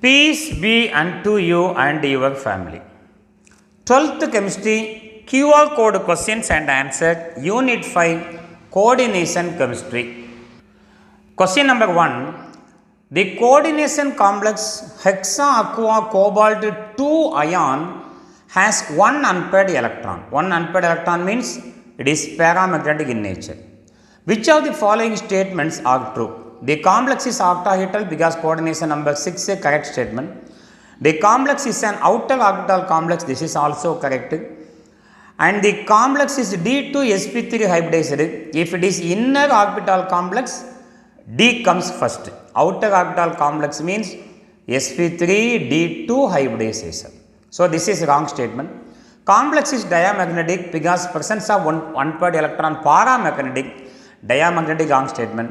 Peace be unto you and your family. 12th Chemistry QR code questions and answer Unit 5 Coordination Chemistry. Question number 1. The coordination complex hexa aqua cobalt 2 ion has one unpaired electron. One unpaired electron means it is paramagnetic in nature. Which of the following statements are true? The complex is octahedral because coordination number 6 is correct statement. The complex is an outer orbital complex, this is also correct. And the complex is D2sp3 hybridized. If it is inner orbital complex, D comes first. Outer orbital complex means sp3 D2 hybridization. So this is wrong statement. Complex is diamagnetic because presence of one unpaired electron paramagnetic. Diamagnetic wrong statement.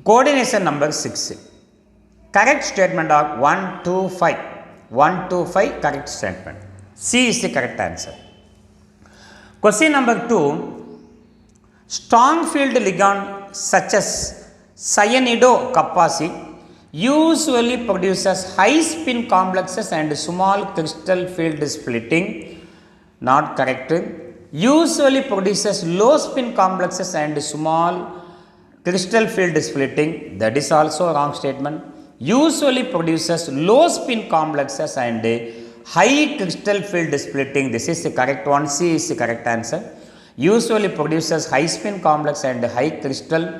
Coordination number 6. Correct statement are 1, 2, 5. 1, 2, 5 correct statement. C is the correct answer. Question number 2. Strong field ligand such as cyanidocapacin usually produces high spin complexes and small crystal field splitting. Not correct. Usually produces low spin complexes and small crystal field splitting, that is also a wrong statement. Usually produces low spin complexes and high crystal field splitting, this is the correct one. C is the correct answer. Usually produces high spin complex and high crystal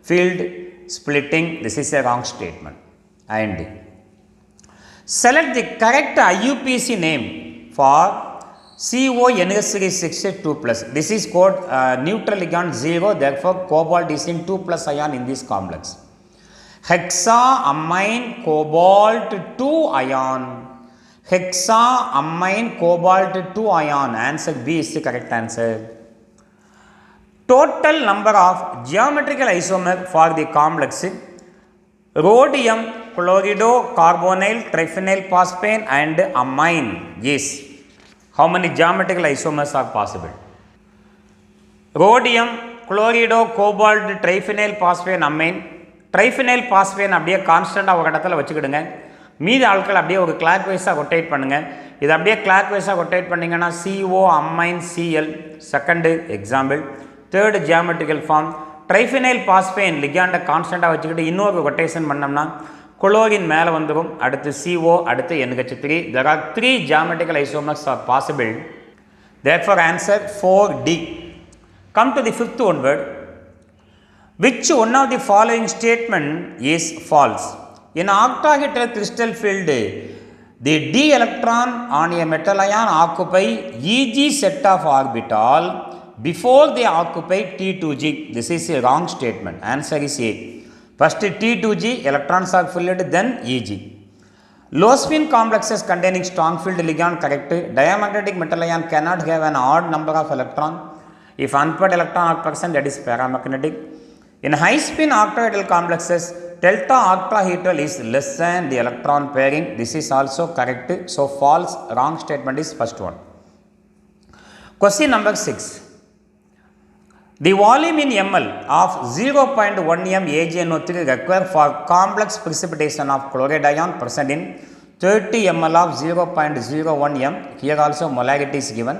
field splitting, this is a wrong statement. And select the correct IUPAC name for CONH36 2+. This is called neutral ligand 0, therefore cobalt is in 2+ ion in this complex. Hexaamine cobalt 2 ion. Hexaamine cobalt 2 ion. Answer B is the correct answer. Total number of geometrical isomer for the complex rhodium, chlorido-carbonyl, triphenyl phosphane and amine is. How many geometrical isomers are possible? Rhodium, chlorido, cobalt, triphenyl phosphane, amine. Triphenyl phosphane அப்படியே கான்ஸ்டன்ட்டாக ஒரு இடத்துல வச்சுக்கிடுங்க. மீதி ஆட்கள் அப்படியே ஒரு clock வைஸாக rotate பண்ணுங்கள். இது அப்படியே கிளாக் வைஸாக ரொட்டேட் பண்ணிங்கன்னா CO, amine, Cl second example. Third geometrical form triphenyl phosphane லிகாண்டை கான்ஸ்டண்ட்டாக வச்சுக்கிட்டு இன்னொரு ரொட்டேஷன் பண்ணோம்னா குளோரின் மேலே வந்துடும். அடுத்து CO, அடுத்து NH3. There are 3 geometrical isomers are possible. Therefore answer 4D. Come to the fifth one word. Which one of the following statement is false? In octahedral crystal field, the d electron on a metal ion occupy Eg set of orbital before they occupy T2g. This is a wrong statement. Answer is A. First T2g, electrons are filled, then Eg. Low spin complexes containing strong field ligand, correct. Diamagnetic metal ion cannot have an odd number of electrons. If unpaired electron are present, that is paramagnetic. In high spin octahedral complexes, delta octahedral is less than the electron pairing. This is also correct. So false, wrong statement is first one. Question number 6. The volume in ml of 0.1 m AgNO3 required for complex precipitation of chloride ion present in 30 ml of 0.01 m. Here also molarity is given.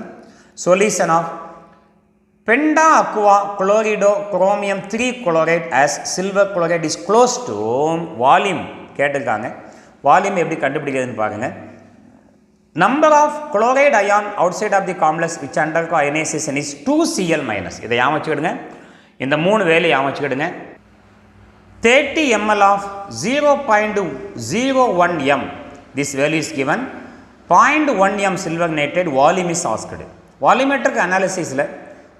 Solution of penta aqua chlorido chromium 3 chloride as silver chloride is close to volume. கேட்டிருக்காங்க. Volume எப்படி கண்டுபிடிக்கிறதுன்னு பாருங்க. Number of chloride ion outside of the complex which undergo ionization is 2Cl minus. இதை ஞாபகம் வச்சுக்கிடுங்க. இந்த 3 வேலையை ஞாபகம் வச்சுக்கிடுங்க. 30 ml of 0.01 m. This value is given. 0.1 m silver nitrate volume is asked. Volumetric analysis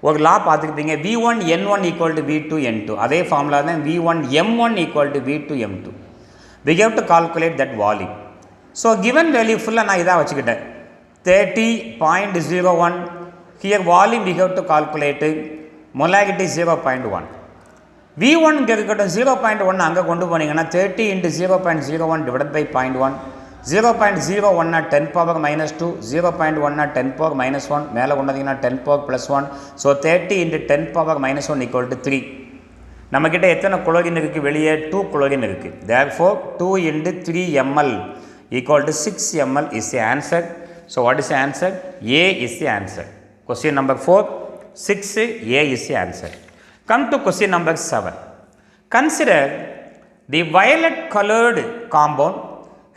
ஒரு லா பார்த்துக்கிட்டீங்க. V1 N1 equal to V2 N2. அதே formula தான் V1 M1 equal to V2 M2. We have to calculate that volume. So given value ஃபுல்லாக நான் இதாக வச்சுக்கிட்டேன். 30.01. Here volume we have to calculate. Molarity 0.1. V1 இருக்கட்டும் 0.1 அங்கே கொண்டு போனீங்கன்னா 30 into 0.01 divided by 0.1. 0.01 at 10 power minus 2, 0.1 at 10 power minus 1, மேலே கொண்டதிங்கன்னா 10 power plus 1. So 30 into 10 power minus 1 equal to 3. நம்மக்கிட்ட எத்தனை குளோரின் இருக்குது வெளியே 2 குளோரின் இருக்குது. therefore 2 into 3 ml equal to 6 ml is the answer. So what is the answer? A is the answer. Question number 4, 6 A is the answer. Come to question number 7. Consider the violet colored compound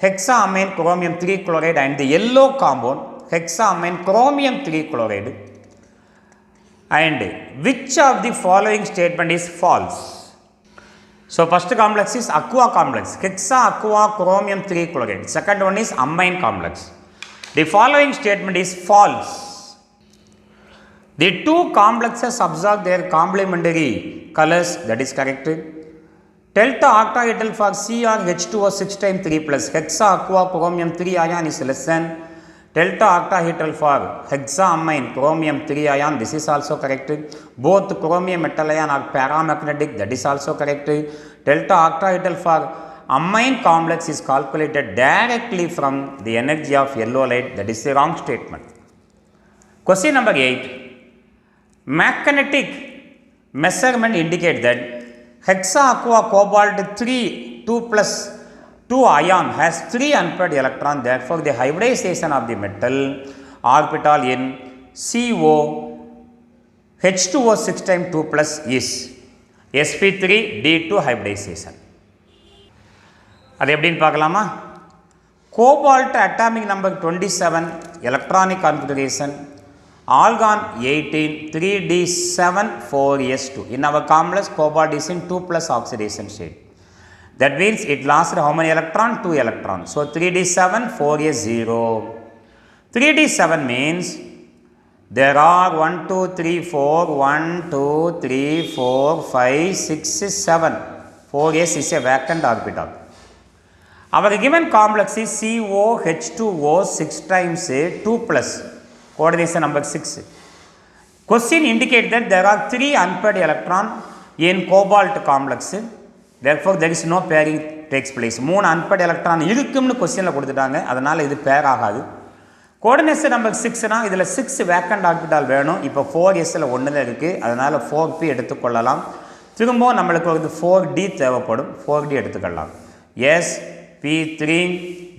hexammine chromium 3 chloride and the yellow compound hexammine chromium 3 chloride, and which of the following statement is false? So first complex is aqua complex, hexa aqua chromium 3 chloride. Second one is amine complex. The following statement is false. The two complexes absorb their complementary colors, that is correct. Delta octahedral for CrH2O 6 times 3 plus hexa aqua chromium 3 ion is less than delta octahedral for hexammine chromium 3 ion, this is also correct. Both chromium metal ion are paramagnetic, that is also correct. Delta octahedral for amine complex is calculated directly from the energy of yellow light, that is the wrong statement. Question number 8. Magnetic measurement indicate that hexa aqua cobalt 3 2 plus 2 ion has 3 unpaired electron, therefore the hybridization of the metal orbital in CO H2O 6 times 2 plus is sp3 d2 hybridization. அது எப்படின்னு பார்க்கலாமா? Cobalt atomic number 27 electronic configuration, argon 18 3d7 4s2. In our complex cobalt is in 2 plus oxidation state. That means it lost how many electron? 2 electrons. So 3d7 4s0. 3d7 means there are 1 2 3 4 1 2 3 4 5 6 7. 4s is a vacant orbital. Our given complex is COH2O 6 times 2 plus coordination number 6. Question indicate that there are 3 unpaired electron in cobalt complex. Therefore there is no pairing takes place. 3 unpaired electron இருக்கும்னு क्वेश्चनல கொடுத்துட்டாங்க, அதனால இது பேர் ஆகாது. Coordination number 6னா இதுல 6 vacant orbital வேணும். இப்போ 4s ல 1 தான் இருக்கு, அதனால 4p எடுத்துக்கொள்ளலாம். திரும்ப நமக்கு வந்து 4d தேவைப்படும், 4d எடுத்துக்கலாம். yes p3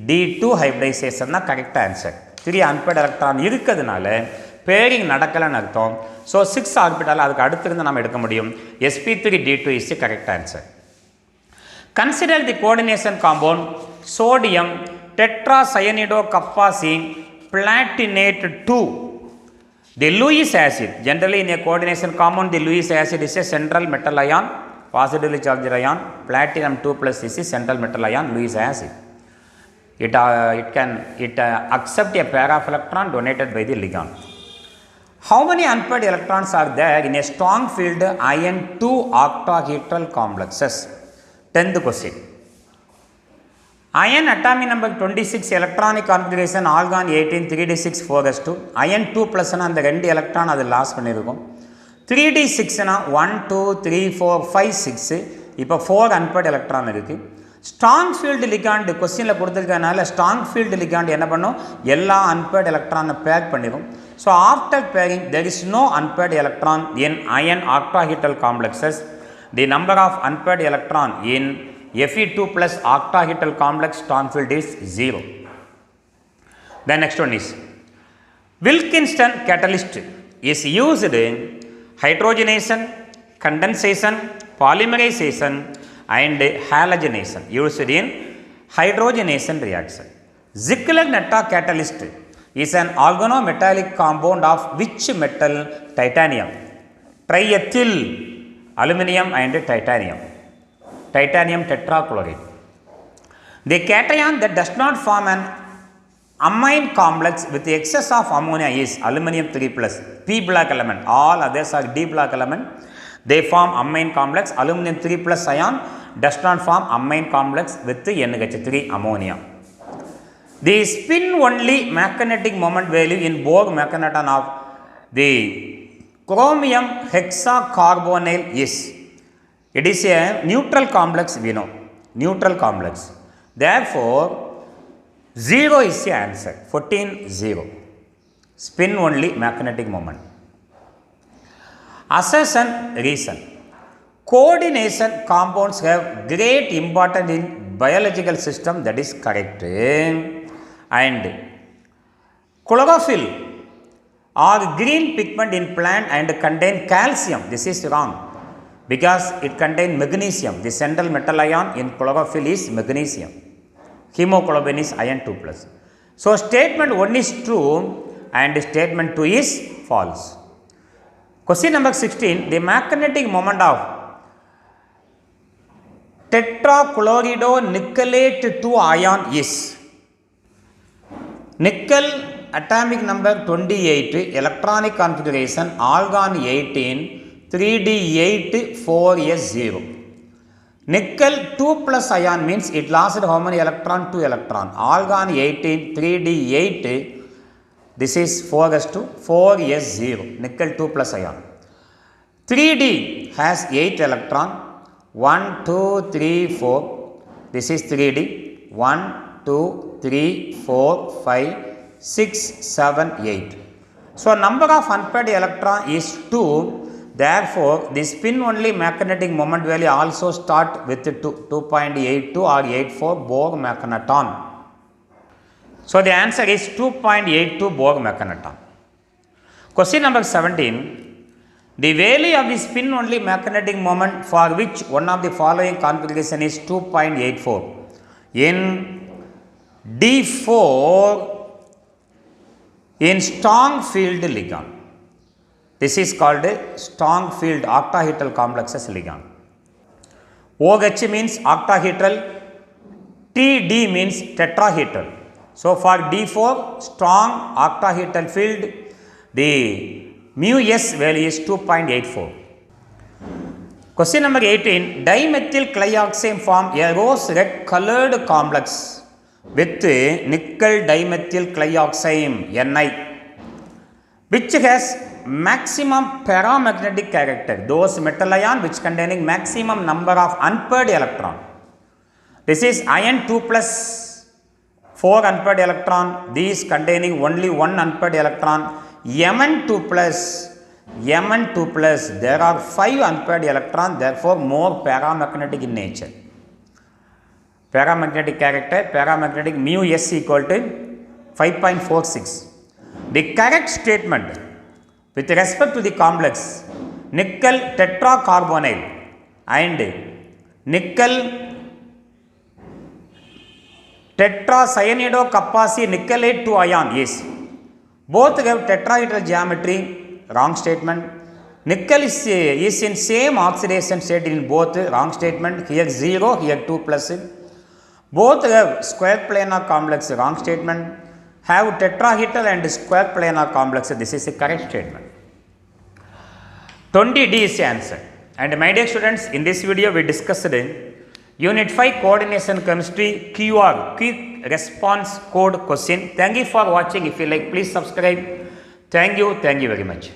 d2 hybridization தான் கரெக்ட் ஆன்சர். 3 unpaired electron இருக்கிறதுனால பேரிங் நடக்கலன்னு அர்த்தம். ஸோ 6 ஆர்பிட்டால் அதுக்கு அடுத்திருந்து நம்ம எடுக்க முடியும். sp3 d2 is the correct answer. Consider the coordination compound sodium tetracyanidocapacine platinate 2. The Lewis acid, generally in a coordination compound the Lewis acid is a central metal ion, positively charged ion. Platinum 2 plus is a central metal ion, Lewis acid. It accept a pair of electron donated by the ligand. How many unpaired electrons are there in a strong field iron 2 octahedral complexes? 10th question. Iron atomic number 26 electronic configuration argon 18 3d6 4s2. Iron 2 plus na அந்த 2 electron அது loss பண்ணிருக்கும். 3d6 na 1 2 3 4 5 6. இப்போ 4 unpaired electron இருக்கு. Strong field ligand கொஸ்டினில் கொடுத்துருக்கனால strong field ligand என்ன பண்ணும், எல்லா unpaired எலக்ட்ரானை பேக் பண்ணிடும். So after pairing there is no unpaired electron in ion octahedral complexes. The number of unpaired electron in Fe2 plus octahedral complex strong field is 0. The next one is Wilkinson catalyst is used in hydrogenation, condensation, polymerization and halogenation. Used in hydrogenation reaction. Ziegler-Natta catalyst is an organometallic compound of which metal? Titanium, triethyl aluminum and titanium. Titanium tetrachloride. The cation that does not form an amine complex with the excess of ammonia is aluminum 3 plus, P block element. All others are D block element. They form amine complex. Aluminum 3 plus ion does not form amine complex with the NH3 ammonia. The spin only magnetic moment value in Bohr magneton of the chromium hexacarbonyl is, it is a neutral complex, we know, neutral complex. Therefore 0 is the answer. 14 0. Spin only magnetic moment. Assertion reason. coordination compounds have great importance in biological system, that is correct. And chlorophyll or green pigment in plant and contain calcium, this is wrong because it contains magnesium. The central metal ion in chlorophyll is magnesium. Hemoglobin is iron 2+. So statement 1 is true and statement 2 is false. Question number 16, the magnetic moment of tetrachloridonickelate 2 ion is nickel atomic number 28, electronic configuration argon 18, 3d8 4s0. Nickel 2+ ion means it lost how many electron? 2 electron. Argon 18, 3d8, this is 4s2, 4s0, nickel 2+ ion. 3d has 8 electron, 1, 2, 3, 4, this is 3d, 1, 2, 3, 4, 5, 6, 7, 8. So number of unpaired electron is 2. Therefore, the spin only magnetic moment value also start with 2.82 or 84 Borg magneton. So the answer is 2.82 Borg magneton. Question number 17. The value of the spin only magnetic moment for which one of the following configuration is 2.84. In D4 in strong field ligand. This is called a strong field octahedral complexes ligand. OH means octahedral, TD means tetrahedral. So for D4 strong octahedral field, the mu S value is 2.84. Question number 18, dimethyl clioxime form a rose red colored complex with nickel dimethyl clioxime Ni, which has maximum paramagnetic character, those metal ion which containing maximum number of unpaired electron. This is iron 2+, 4 unpaired electron, these containing only 1 unpaired electron. Mn2+, there are 5 unpaired electron, therefore more paramagnetic in nature. Paramagnetic character, paramagnetic mu S equal to 5.46. The correct statement with respect to the complex nickel tetracarbonyl and nickel tetracyanidocapacity nickelate 2 ion is both have tetrahedral geometry, wrong statement. Nickel is in same oxidation state in both, wrong statement. Here 0, here 2+. Both have square planar complex, wrong statement. Have tetrahedral and square planar complex, this is a correct statement. 20D is the answer. And my dear students, in this video we discussed Unit 5 Coordination Chemistry QR, Quick Response Code question. Thank you for watching. If you like, please subscribe. Thank you very much.